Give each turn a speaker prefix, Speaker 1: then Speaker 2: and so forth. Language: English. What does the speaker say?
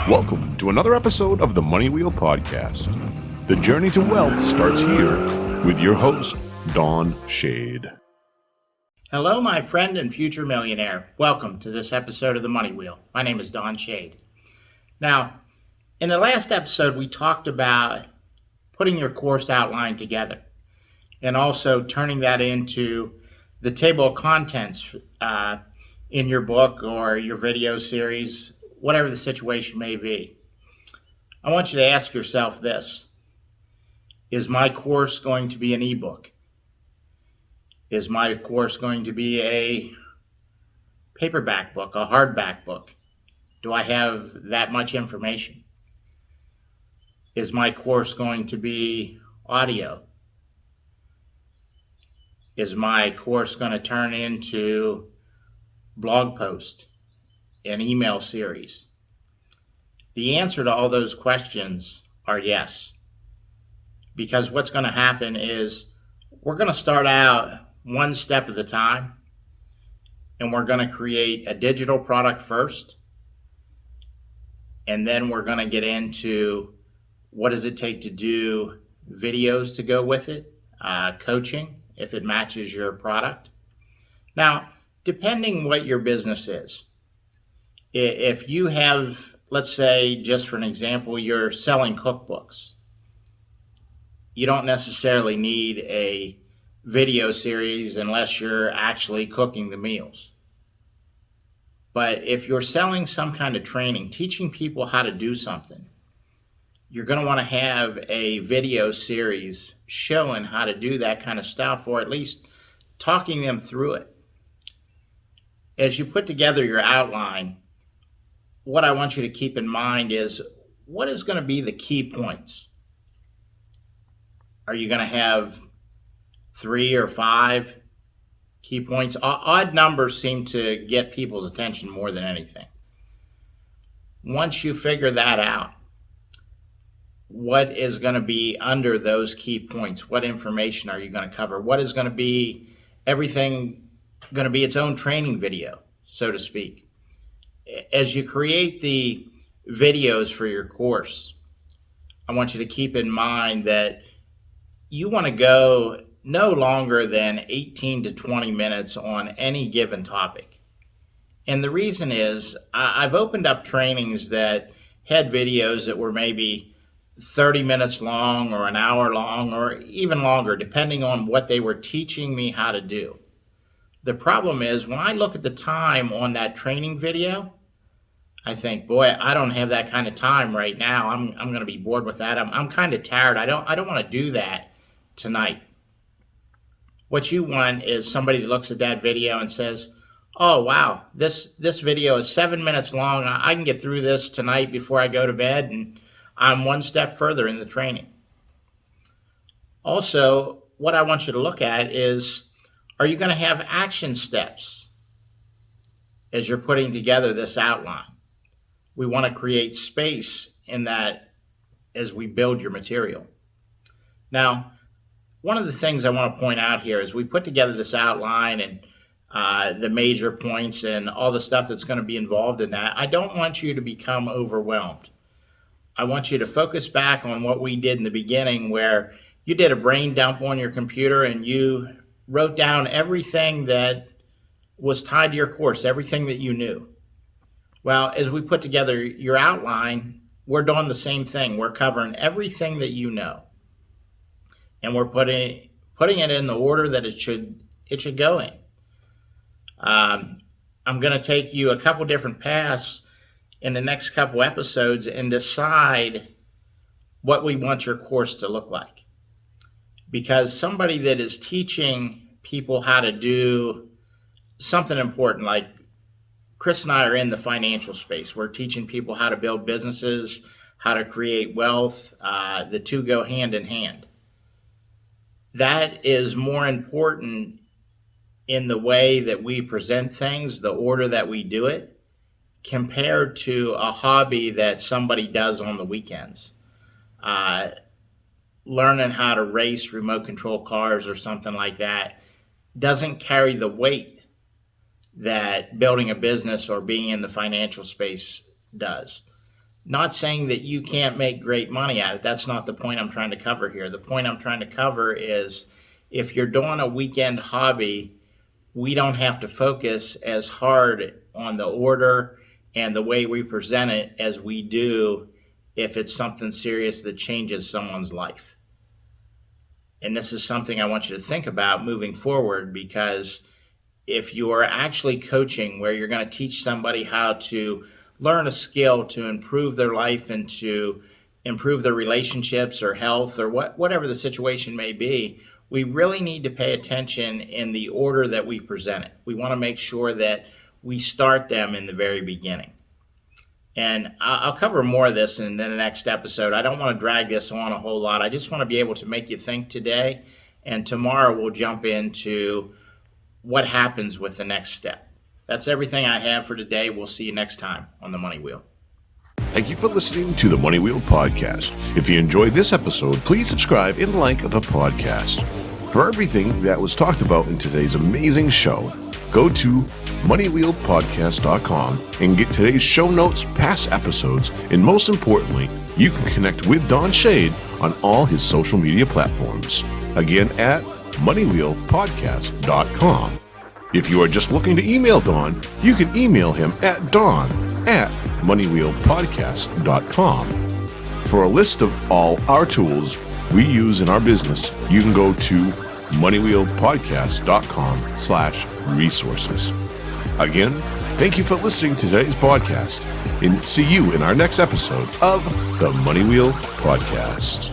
Speaker 1: Welcome to another episode of the Money Wheel Podcast. The journey to wealth starts here with your host, Don Shade.
Speaker 2: Hello, my friend and future millionaire. Welcome to this episode of the Money Wheel. My name is Don Shade. Now, in the last episode, we talked about putting your course outline together and also turning that into the table of contents in your book or your video series, whatever the situation may be. I want you to ask yourself this: is my course going to be an ebook? Is my course going to be a paperback book, a hardback book? Do I have that much information? Is my course going to be audio? Is my course going to turn into blog post, an email series? The answer to all those questions are yes. Because what's going to happen is we're going to start out one step at a time, and we're going to create a digital product first, and then we're going to get into what does it take to do videos to go with it, coaching if it matches your product. Now, depending what your business is, if you have, let's say, just for an example, you're selling cookbooks, you don't necessarily need a video series unless you're actually cooking the meals. But if you're selling some kind of training, teaching people how to do something, you're going to want to have a video series showing how to do that kind of stuff, or at least talking them through it. As you put together your outline, what I want you to keep in mind is what is going to be the key points. Are you going to have 3 or 5 key points? Odd numbers seem to get people's attention more than anything. Once you figure that out, what is going to be under those key points? What information are you going to cover? What is going to be everything going to be its own training video, so to speak? As you create the videos for your course, I want you to keep in mind that you want to go no longer than 18 to 20 minutes on any given topic. And the reason is I've opened up trainings that had videos that were maybe 30 minutes long or an hour long or even longer, depending on what they were teaching me how to do. The problem is when I look at the time on that training video, I think, boy, I don't have that kind of time right now. I'm going to be bored with that. I'm kind of tired. I don't want to do that tonight. What you want is somebody that looks at that video and says, oh, wow, this video is 7 minutes long. I can get through this tonight before I go to bed, and I'm one step further in the training. Also, what I want you to look at is, are you going to have action steps as you're putting together this outline? We want to create space in that as we build your material. Now, one of the things I want to point out here is we put together this outline and the major points and all the stuff that's going to be involved in that. I don't want you to become overwhelmed. I want you to focus back on what we did in the beginning, where you did a brain dump on your computer and you wrote down everything that was tied to your course, everything that you knew. Well, as we put together your outline, we're doing the same thing. We're covering everything that you know. And we're putting it in the order that it should go in. I'm going to take you a couple different paths in the next couple episodes and decide what we want your course to look like. Because somebody that is teaching people how to do something important, like Kris and I are in the financial space. We're teaching people how to build businesses, how to create wealth. The two go hand in hand. That is more important in the way that we present things, the order that we do it, compared to a hobby that somebody does on the weekends. Learning how to race remote control cars or something like that doesn't carry the weight that building a business or being in the financial space does. Not saying that you can't make great money at it. That's not the point I'm trying to cover here. The point I'm trying to cover is if you're doing a weekend hobby, we don't have to focus as hard on the order and the way we present it as we do if it's something serious that changes someone's life. And this is something I want you to think about moving forward, because if you are actually coaching where you're going to teach somebody how to learn a skill to improve their life and to improve their relationships or health or whatever the situation may be, we really need to pay attention in the order that we present it. We want to make sure that we start them in the very beginning. And I'll cover more of this in the next episode. I don't want to drag this on a whole lot. I just want to be able to make you think today. And tomorrow we'll jump into what happens with the next step. That's everything I have for today. We'll see you next time on The Money Wheel.
Speaker 1: Thank you for listening to the Money Wheel Podcast. If you enjoyed this episode, please subscribe and like the podcast. For everything that was talked about in today's amazing show, go to moneywheelpodcast.com and get today's show notes, past episodes, and most importantly, you can connect with Don Shade on all his social media platforms. Again, at moneywheelpodcast.com. If you are just looking to email Don, you can email him at don@moneywheelpodcast.com. For a list of all our tools we use in our business, you can go to moneywheelpodcast.com/resources. Again, thank you for listening to today's podcast, and see you in our next episode of the Money Wheel Podcast.